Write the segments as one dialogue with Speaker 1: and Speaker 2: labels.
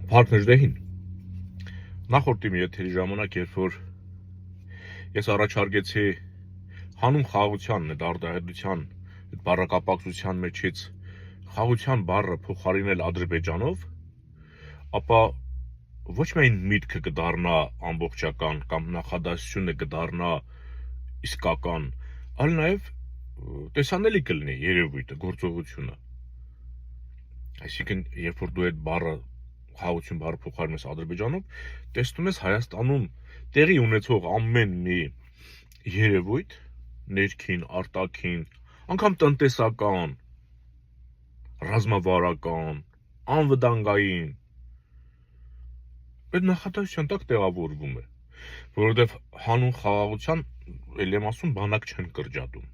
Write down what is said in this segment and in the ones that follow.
Speaker 1: Փառքներ դեհին։ Նախորդ իմ եթերի ժամանակ, երբ որ ես առաջարկեցի հանուն խաղաղությանն այդ արտահայտության, այդ բառակապակցության մեջից խաղաղության բառը փոխարինել Ադրբեջանով, ապա ոչ միայն միտքը կդառնա ամբողջական կամ նախադասությունը կդառնա իսկական, այլ նաև տեսանելի կլինի երևույթը, գործողությունը։ Այսինքն, երբ որ դու այդ բառը խաղաղություն բառը փոխարինում ես Ադրբեջանով, տեսնում ես Հայաստանում տեղի ունեցող ամեն մի երևույթ, ներքին, արտաքին, անգամ տնտեսական, ռազմավարական, անվտանգային, այդ նախադասության տակ տեղավորվում է, որովհետև հանուն խաղաղության, ելի եմ ասում, բանակ չեն կրճատում,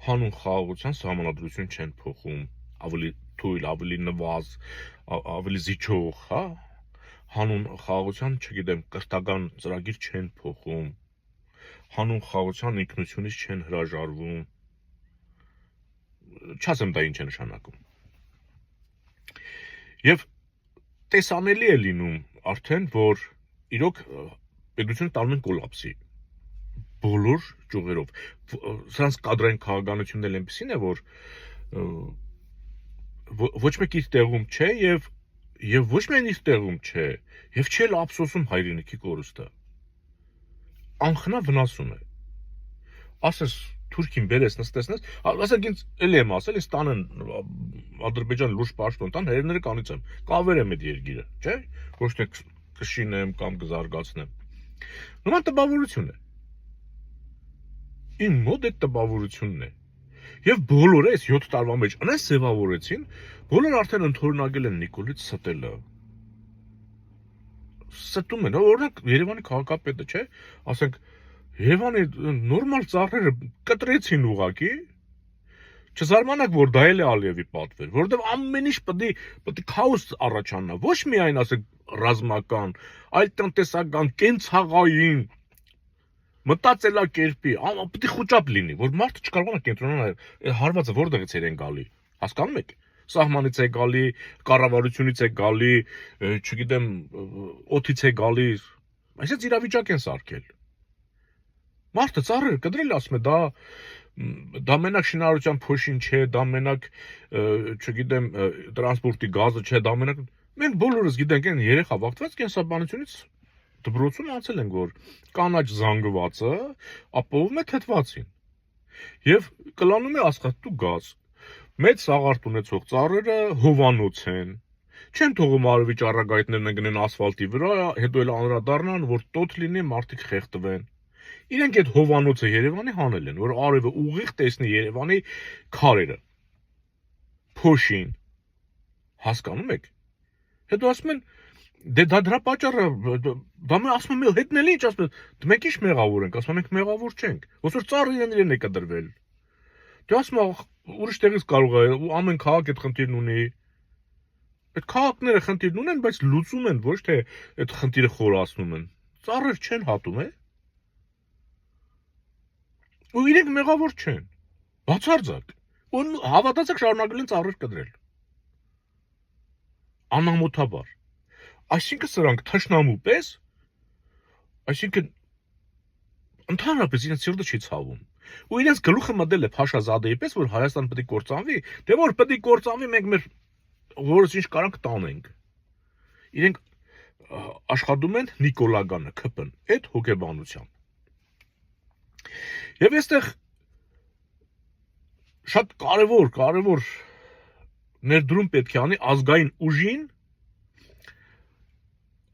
Speaker 1: հանուն խաղաղության սահմանադրություն չեն փոխում, ավելի թույլ, ավելի նվազ, ավելի զիջող, հա, հանուն խաղաղության, չգիտեմ, կրթական ծրագիր չեն փոխում, հանուն խաղաղության ինքնությունից չեն հրաժարվում, չասեմ դա ինչ է նշանակում։ Եվ տեսանելի է լինում արդեն, որ իրոք պետությունը տանում են կոլապսի բոլոր ճյուղերով։ Սրանց կադրային քաղաքականությունն էլ այնպեսին է, որ ոչ մեկ իր տեղում չէ եւ ոչ միայն իր տեղում չէ, եւ չէ էլ ափսոսում հայրենիքի կորուստը։ Անխնա վնասում է։ Ասես Թուրքին բերես նստեցնես, ասենք ինձ էլի եմ ասել, ինձ տանեն Ադրբեջան լուրջ պաշտոն տան, հերները կանիցեմ, կավերեմ այդ երկիրը, չէ՞, ոչ թե կշինեմ կամ կզարգացնեմ։ Նման տպավորություն է։ Իմ մոտ այդ տպավորությունն է։ Եվ բոլորը այս 7 տարվա մեջ այնպես ձևավորեցին, բոլորը արդեն ընդօրինակել են Նիկոլից ստելը։ Ստում են, օրինակ Երևանի քաղաքապետը, չէ՞, ասենք Երևանի նորմալ ծառերը կտրեցին ուղակի, չզարմանաք, որ դա էլ է Ալիևի պատվեր, որովհետև ամեն ինչ պետք է քաոս առաջանա, ոչ միայն ասենք ռազմական, այլ տնտեսական, կենցաղային, մտածելակերպի, պետք է խոճապ լինի, որ մարդը չկարողանա կենտրոնանալ, հարվածը որտեղից են գալի, հասկանում եք։ Սահմանից է գալի, կառավարությունից է գալի, չգիտեմ, օդից է գալի, այսպես իրավիճակ են սարքել։ Մարդը ծառերը կդրել ասում է, դա մենակ շինարարության փոշին չէ, դա մենակ, չգիտեմ, տրանսպորտի գազը չէ, դա մենակ մենք բոլորս գիտենք, այն երեխա վախտված կենսաբանությունից դպրոցում անցել ենք, որ կանաչ զանգվածը ապահովում է թթվածին եւ կլանում է աստղաթու գազ։ Մեծ սաղարթ ունեցող ծառերը հովանոց են, չեն թողում արևի ճառագայթներն գնեն ասֆալտի վրա, հետո էլ անդրադառնան, որ տոթ լինի, մարդիկ խեղդվեն։ Իրենք այդ հովանոցը Երևանի հանել են, որ արևը ուղիղ տեսնի Երևանի քարերը, փոշին, հասկանում եք։ Հետո ասում են, դե դա դրա պատճառը, դա մենք ասում են, հետն էլ ինչ ասում են, մենք ինչ մեղավոր ենք, ասում են, մենք մեղավոր չենք, ոնց որ ծառը իրեն է կդրվել։ Դե ասում են, ուրիշ տեղից կարող է, ու ամեն քաղաք այդ խնդիրն ունի։ Այդ քաղաքները խնդիրն ունեն, բայց լուծում են, ոչ թե այդ խնդիրը խորացնում են։ Ծառեր չեն հատում, է։ Ու իրենք մեղավոր չեն։ Բացարձակ։ Ու հավատացեք շարունակել են ծառեր կդրել։ Անամոթաբար։ Այսինքն սրանք թշնամու պես, այսինքն ընդհանրապես իրենց սիրտը չի ցավում։ Ու իրենց գլուխը մտել է Փաշազադեի պես, որ Հայաստան պետք է կործանվի, դե որ պետք է կործանվի, մենք մեր որս ինչ կարանք տանենք։ Իրենք աշխատում են Նիկոլագանը ԿՊ-ն, այդ հոգեբանությամբ։ Եվ այստեղ շատ կարևոր ներդրում պետք է անի ազգային ուժին,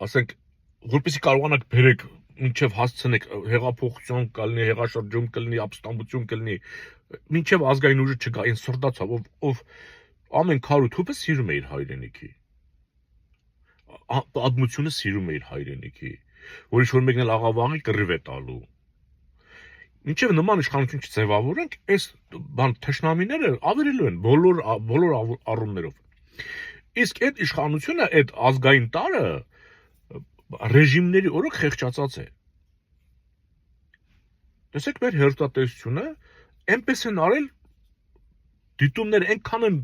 Speaker 1: ասենք, որպեսզի կարողանաք բերեք մինչև հասցնեք հեղափոխություն կլինի, հեղաշրջում կլինի, ապստամբություն կլինի, մինչև ազգային ուժը չկա, այն սրտացավ, ով ամեն քարու թուփը սիրում է իր հայրենիքի, պատմությունը սիրում է իր հայրենիքի, որ ինչ-որ մեկն էլ աղավաղի կռիվ է տալու։ Մինչև նման իշխանություն չձևավորենք, այս բան թշնամիները ավերելու են բոլոր առումներով։ Իսկ այդ իշխանությունը, այդ ազգային տարը ռեժիմների օրոք խեղճացած է։ Տեսեք մեր հերթատեսությունը այնպես են արել, դիտումներ այնքան են,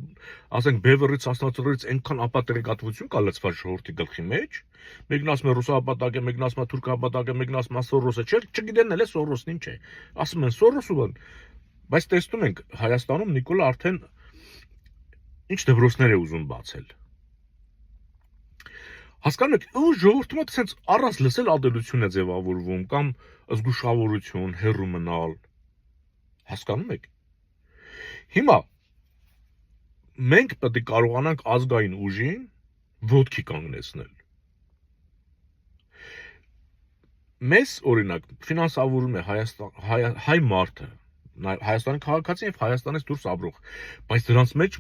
Speaker 1: ասենք բևեռից, աստվածորից այնքան ապատեղեկատվություն կա լցված ժողովրդի գլխի մեջ, մեկն ասում է ռուսապատակ է, մեկն ասում է թուրքապատակ է, մեկն ասում է Սորոսը, չգիտեն էլ է Սորոսն ինչ է, ասում են Սորոսը, բայց տեսնում ենք Հայաստանում Նիկոլը արդեն ինչ դպրոցներ է ուզում բացել։ Հասկանում եք, ժողովրդի մոտ sense առանց լսել ատելություն է ձևավորվում կամ զգուշավորություն, հեռու մնալ։ Հասկանում եք։ Հիմա մենք պետք է կարողանանք ազգային ուժին ոտքի կանգնեցնել։ Մեզ օրինակ ֆինանսավորում է հայ մարդը, Հայաստանի քաղաքացին եւ Հայաստանից դուրս ապրող, բայց դրանց մեջ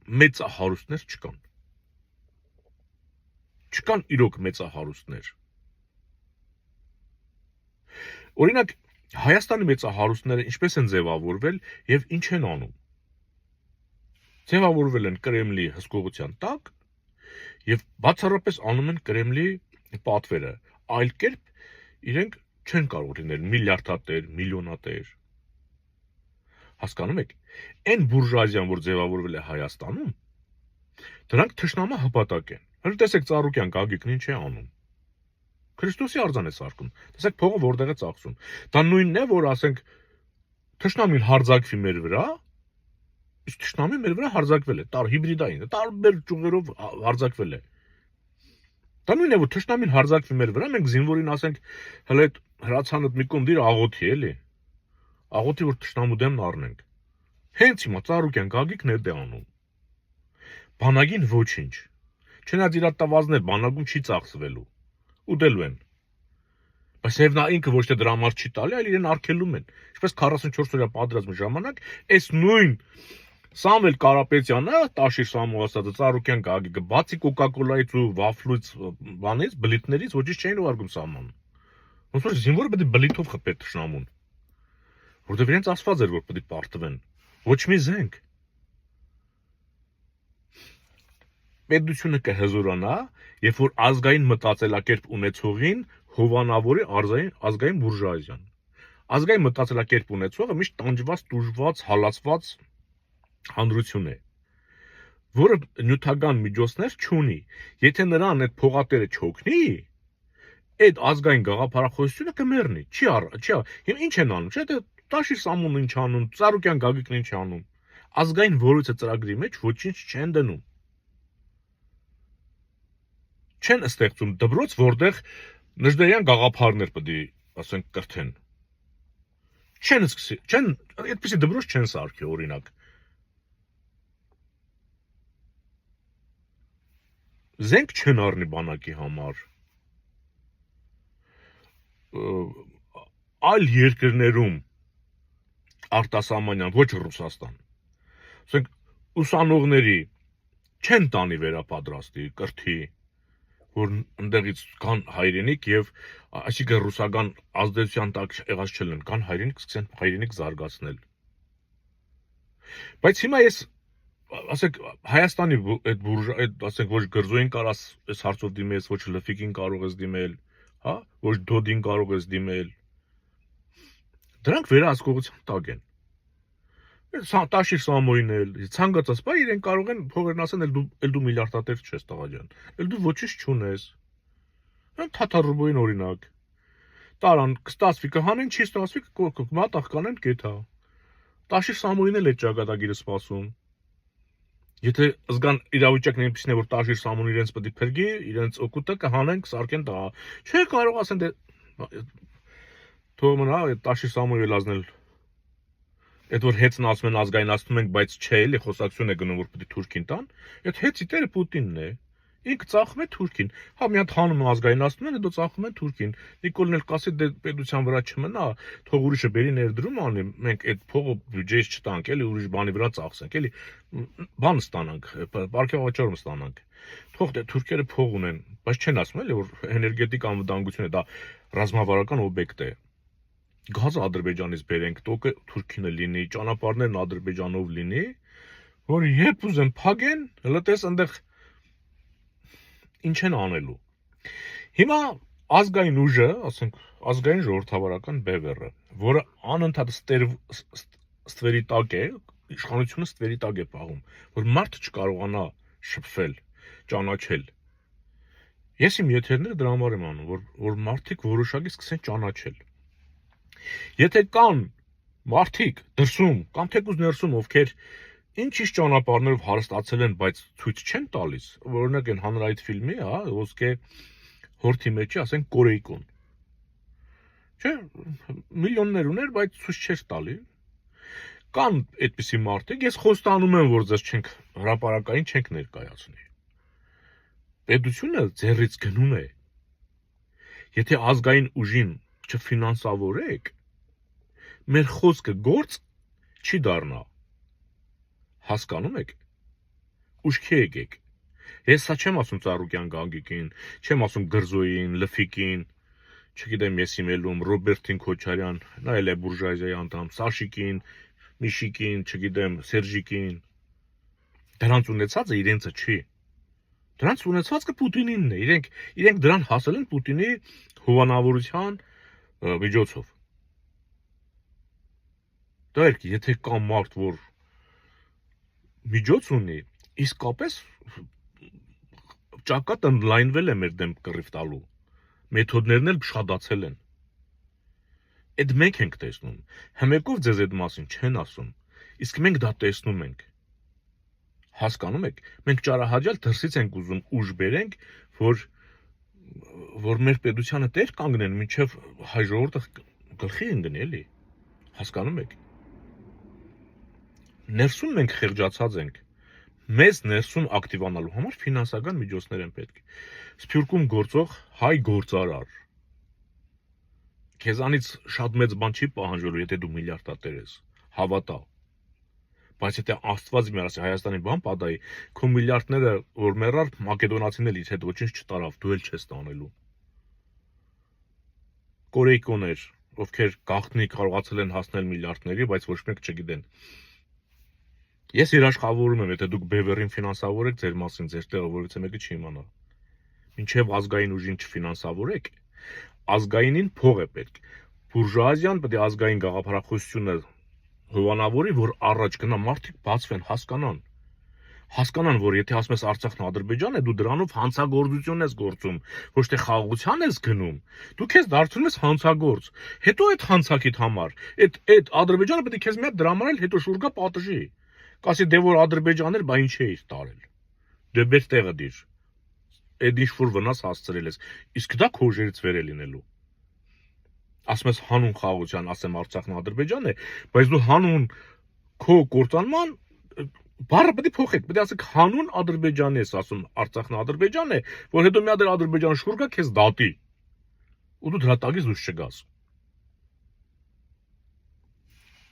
Speaker 1: մեծահարուստներ չկան։ Չկան իրոք մեծահարուստներ։ Օրինակ Հայաստանի մեծահարուստները ինչպես են ձևավորվել եւ ինչ են անում։ Ձևավորվել են Կրեմլի հսկողության տակ եւ բացառապես անում են Կրեմլի պատվերը, այլ կերպ իրենք չեն կարող լինել միլիարդատեր, միլիոնատեր։ Հասկանում եք, այն բուրժուազիան, որ ձևավորվել է Հայաստանում, դրանք թշնամա հպատակ են։ Հələ տեսեք Ծառուկյան Գագիկն ինչ է անում։ Քրիստոսի արձան է սարքում։ Տեսեք փողը որտեղ է ծախսում։ Դա նույնն է, որ ասենք թշնամին հարձակվի մեր վրա, իսկ թշնամին մեր վրա հարձակվել է, հիբրիդային, տարբեր ճյուղերով հարձակվել է։ Դա նույնն է, որ թշնամին հարձակվի մեր վրա, մենք զինվորին ասենք, հələ հրացանդ մի կողմ դիր աղոթի, էլի։ Աղոթի, որ թշնամու դեմն առնենք։ Հենց հիմա Ծառուկյան Գագիկն է դա անում։ Բանակին ոչինչ։ Չնայած իր տավազներ բանակում չի ծախսվելու։ Ուտելու են։ Բայց եւ նա ինքը ոչ թե դրա համար չի տալի, այլ իրեն արգելում են։ Ինչպես 44 օրյա պատերազմի ժամանակ այս նույն Սամվել Կարապետյանը, Տաշիր Սամու ասած Ծառուկյան Գագիկը, բացի Կոկա-կոլայից ու վաֆլուց բանից, բլիթներից ոչինչ չէին ուղարկում սահման։ Ոնց որ զինվորը պետք է բլիթով խփե թշնամուն։ Որտեւ իրենց ասված էր, որ պետք է պարտվեն։ Ոչ մի զենք։ Պետությունը կհզորանա, երբ որ ազգային մտածելակերպ ունեցողին հովանավորի ազգային բուրժուազիան։ Ազգային մտածելակերպ ունեցողը միշտ տանջված, տուժված, հալածված հանրություն է, որը նյութական միջոցներ չունի։ Եթե նրան այդ փողատերը չօգնի, այդ ազգային գաղափարախոսությունը կմեռնի։ Չի։ Հիմա ինչ են անում, չէ՞, Տաշիր Սամուն ինչ անում, Ծառուկյան Գագիկն ինչ անում։ Ազգային որույթը ծրագրի մեջ ոչինչ չեն դնում։ Չեն ստեղծում դպրոց, որտեղ նժդեյան գաղափարներ պետք է, ասենք, կրթեն։ Չեն, այդպեսի դպրոց չեն սարքի, օրինակ։ Զենք չեն առնի բանակի համար։ Այլ երկրներում արտասահմանյան, ոչ Ռուսաստան։ Ասենք ուսանողների չեն տանի վերապատրաստի, կրթի, որ ընդեղից կան հայրենիք եւ այսինքն ռուսական ազդեցության տակ եղած չլեն, կան հայրենիք, սկսեն հայրենիք զարգացնել։ Բայց հիմա ես ասենք Հայաստանի այդ ասենք ոչ գրզոյին կարաս այս հարցով դիմես, ոչ լֆիկին կարող ես դիմել, հա, ոչ դոդին կարող ես դիմել։ Դրանք վերահսկողության տակ են։ Տաշիր Սամոյին էլ, ցանկացած բա իրեն կարող են փողերն ասեն, էլ դու միլիարդատեր չես, տղա ջան։ Էլ դու ոչինչ չունես։ Թաթարուբոյին օրինակ։ Տարան կստացվի կհանեն, չի ստացվի մատաղ կանեն կեթա։ Տաշիր Սամոյին էլ է ճակատագիրը սպասում։ Եթե զգան իրավիճակն այնպեսին է, որ Տաշիր Սամոն իրենց պետք է փրկի, իրենց օգուտը կհանեն, կսարքեն տղա։ Չէ, կարող ասեն դե թող մնա Տաշիր Սամոյը լազնել։ Այդ որ հեծն ասում են ազգայնացնում ենք, բայց չէ, էլի խոսակցություն է գնում, որ պետք է Թուրքին տան։ Այդ հեծի տերը Պուտինն է։ Ինքը ծախում է Թուրքին։ Հա մի հատ հանում ազգայնացնում են, հետո ծախում են Թուրքին։ Նիկոլն էլ կասի դե պետության վրա չմնա, թող ուրիշը բերի ներդրում անի, մենք այդ փողը բյուջեից չտանք, էլի ուրիշ բանի վրա ծախսենք, էլի բան ստանանք, պարգևաճառում ստանանք։ Թող դե թուրքերը փող ունեն, բայց չեն ասում էլի որ էներգետիկ անվտանգությունը դա ռազմավարական օբյեկտ է։ Գազը Ադրբեջանից բերենք, տոկը Թուրքինը լինի, ճանապարհներն Ադրբեջանով լինի, որ երբ ուզեն փագեն, հələ տես այնտեղ ինչ են անելու։ Հիմա ազգային ուժը, ասենք, ազգային ժողովրդավարական բևեռը, որը անընդհատ ստվերի տակ է, իշխանությունը ստվերի տակ է պահում, որ մարդը չկարողանա շփվել, ճանաչել։ Ես իմ եթերները դրա համար եմ անում, որ մարդիկ որոշակի սկսեն ճանաչել։ Եթե կան մարդիկ դրսում կամ թեկուզ ներսում, ովքեր ինչ-ինչ ճանապարհներով հարստացել են, բայց ցույց չեն տալիս, օրինակ այն հանրայիտ ֆիլմի, հա, ոսկե հորթի մեջի, ասենք Կորեյկոն։ Չէ, միլիոններ ուներ, բայց ցույց չէր տալի։ Կան այդպիսի մարդիկ, ես խոստանում եմ, որ ձեզ չենք հրապարակային չենք ներկայացնի։ Պետությունը ձեռից գնում է։ Եթե ազգային ուժին չֆինանսավորեք, մեր խոսքը գործ չի դառնա։ Հասկանում եք։ Ուշքի եկեք։ Ես սա չեմ ասում Ծառուկյան Գագիկին, չեմ ասում Գրզոյին, Լֆիկին, չգիտեմ ես իմելում, Ռոբերտին Քոչարյան, նա էլ է բուրժուազիայի անդամ, Սաշիկին, Միշիկին, չգիտեմ, Սերժիկին։ Դրանց ունեցածը իրենցը չի։ Դրանց ունեցածը Պուտինինն է։ Իրենք դրան հասել են Պուտինի հովանավորության միջոցով։ Դեռ եթե կա մարդ, որ միջոց ունի, իսկապես ճակատը լայնվել է մեր դեմ կռիվ տալու։ Մեթոդներն էլ շատացել են։ Այդ մենք ենք տեսնում։ Հմեկով ձեզ այդ մասին չեն ասում, իսկ մենք դա տեսնում ենք։ Հասկանում եք, մենք ճարահաջալ դրսից ենք ուզում ուժ բերենք, որ մեր պետությանը տեր կանգնեն, մինչև հայ ժողովուրդը գլխի ընկնի, էլի։ Հասկանում եք։ Ներսում մենք խեղճացած ենք։ Մեզ ներսում ակտիվանալու համար ֆինանսական միջոցներ են պետք։ Սփյուռքում գործող հայ գործարար քեզանից շատ մեծ բան չի պահանջելու, եթե դու միլիարդատեր ես, հավատա։ Բայց եթե Աստված իմ ասի Հայաստանի բան պատահի, քո միլիարդները որ մեռար, մակեդոնացին էլ իր հետ ոչինչ չտարավ, դու էլ չես տանելու։ Կորեյկոներ, ովքեր գաղտնի կարողացել են հասնել միլիարդների, բայց ոչ մեկ չգիտեն։ Ես երաշխավորում եմ, եթե դուք բևեռին ֆինանսավորեք ձեր մասին, ձեր տեղը որից մեկը չի իմանա։ Մինչև ազգային ուժին չֆինանսավորեք, ազգայինին փող է պետք։ Բուրժուազիան պետք է ազգային գաղափարախոսությունը հովանավորի, որ առաջ գնա մարդիկ բացվեն, հասկանան, որ եթե ասում ես Արցախն Ադրբեջան է, դու դրանով հանցագործություն ես գործում, ոչ թե խաղաղության ես գնում, դու քեզ դարձնում ես հանցագործ։ Հետո այդ հանցակիդ համար, այդ Ադրբեջանը պետք է քեզ մի հատ դրամանել, հետո շուրգա պատժի։ Կասի դե որ Ադրբեջան էր, բա ինչ էիր տարել։ Դե բեր տեղը դիր։ Այդ ինչ որ վնաս հասցրել ես, իսկ դա քո ուժերից վեր է լինելու։ Ասում ես հանուն խաղաղության, ասեմ Արցախն Ադրբեջան է, բայց դու հանուն քո կործանման բառը պետք է փոխեք, պետք է ասեք հանուն Ադրբեջանի ես ասում Արցախն Ադրբեջան է, որ հետո մի հատ Ադրբեջան շուրգա քեզ դատի։ Ու դու դրա տակից դուրս չգաս։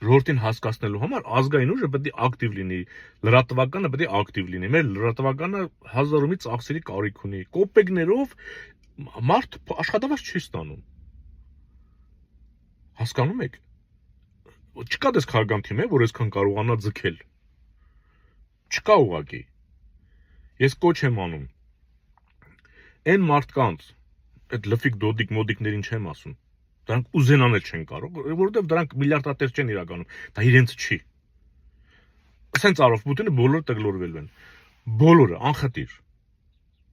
Speaker 1: Ժողովրդին հասկացնելու համար ազգային ուժը պետք է ակտիվ լինի, լրատվականը պետք է ակտիվ լինի։ Մեր լրատվականը հազարումի ծախսերի կարիք ունի։ Կոպեկներով մարդ աշխատավարձ չի ստանում։ Հասկանում եք։ Չկա դες քաղաքական թիմ է, որ այսքան կարողանա ձգել։ Չկա ուղղակի։ Ես կոչ եմ անում։ Այն մարդկանց, այդ լֆիկ դոդիկ մոդիկներին չեմ ասում։ Դրանք ուզենան էլ չեն կարող, որովհետև դրանք միլիարդատեր չեն իրականում, դա իրենց չի։ Ասեն ծարով Պուտինը բոլորը տգլորվել են։ Բոլորը անխտիր։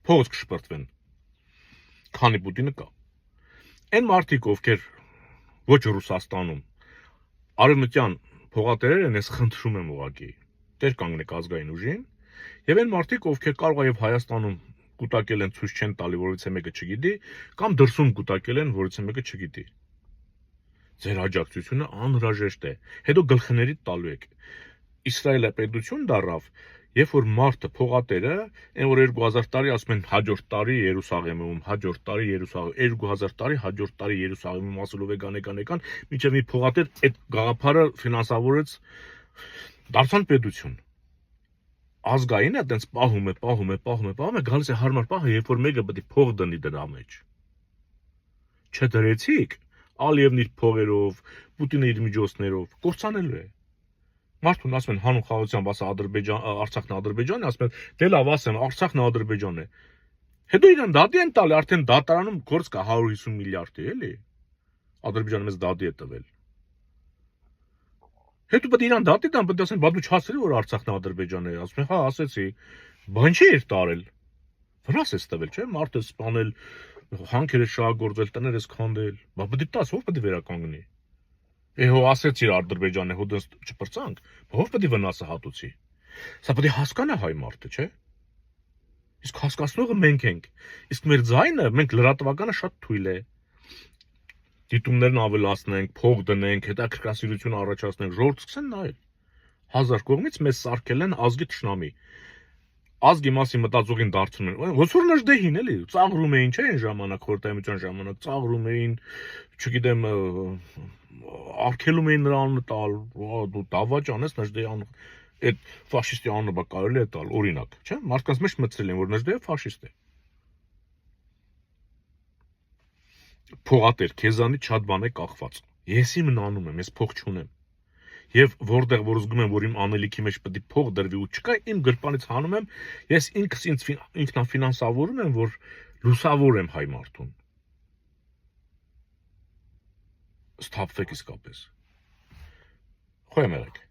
Speaker 1: Փողոց կշպրտվեն։ Քանի Պուտինը կա։ Այն մարդիկ, ովքեր ոչ Ռուսաստանում, արևմտյան փողատերեր են, ես խնդրում եմ ուղղակի։ Տեր կանգնեք ազգային ուժին, եւ այն մարդիկ, ովքեր կարող է եւ Հայաստանում կուտակել են ցույց չեն տալի, որից մեկը չգիտի, կամ դրսում կուտակել են, որից մեկը չգիտի։ Ձեր աջակցությունը անհրաժեշտ է։ Հետո գլխների տալու եք։ Իսրայելը պետություն դառավ, երբ որ մարդը փողատերը, այն որ 2000 տարի ասում են հաջորդ տարի Երուսաղեմում, հաջորդ տարի Երուսաղեմ, 2000 տարի հաջորդ տարի Երուսաղեմում ասելով եկան, մինչև մի փողատեր այդ գաղափարը ֆինանսավորեց դարձան պետություն։ Ազգայինը այտենց պահում է, գալիս է հարմար պահը, երբ որ մեկը պետք է փող դնի դրա մեջ։ Չդրեցիք, Ալիևն իր փողերով, Պուտինը իր միջոցներով կործանելու է։ Մարդուն ասում են հանուն խաղաղության, ասա Արցախն Ադրբեջան է, ասում են դե լավ ասեմ Արցախն Ադրբեջան է։ Հետո իրեն դատի են տալի, արդեն դատարանում գործ կա 150 միլիարդի, էլի։ Ադրբեջանը մեզ դատի է տվել։ Հետո պետք է իրան դատի տան, պետք է ասեն, բա դու չասելի որ Արցախն Ադրբեջանն է, ասում են, հա, ասեցի։ Բան չի էր տարել։ Վրաս է ստվել, չէ՞, մարդը սպանել, հանքերը շահագործել, տները քանդել։ Բա պետք է տաս, ով պետք է վերականգնի։ Հո ասեցի Ադրբեջանն է, հո դες չպրծանք, ով պետք է վնասը հատուցի։ Սա պետք է հասկանա հայ մարդը, չէ՞։ Իսկ հասկացնողը մենք ենք։ Իսկ մեր ձայնը, մենք լրատվականը շատ թույլ է։ Դիտումներն ավելացնենք, փող դնենք, հետաքրքրասիրություն առաջացնենք, ժողովուրդ սկսեն նայել։ 1000 կողմից մեզ սարքել են ազգի թշնամի։ Ազգի մասի մտածողին դարձնում են։ Ոնց որ նժդեհին էլի, ծաղրում էին, չէ՞, այն ժամանակ խորհրդայնության ժամանակ ծաղրում էին, չգիտեմ, արգելում էին նրա անունը տալ, դու դավաճ անես նժդեհի անունը, այդ ֆաշիստի անունը բա կարելի է տալ, օրինակ, չէ՞։ Մարդկանց մեջ մտցրել են, որ նժդեհը ֆաշիստ է։ Փողատեր, քեզանից շատ բան է կախված։ Ես իմ անում եմ, ես փող չունեմ։ Եվ որտեղ որ զգում եմ, որ իմ անելիքի մեջ պետք է փող դրվի ու չկա, իմ գրպանից հանում եմ, ես ինքս ինձ ինքնաֆինանսավորում եմ, որ լուսավորեմ հայ մարդուն։ Սթափվեք իսկապես։ Խոյեմ եղեք։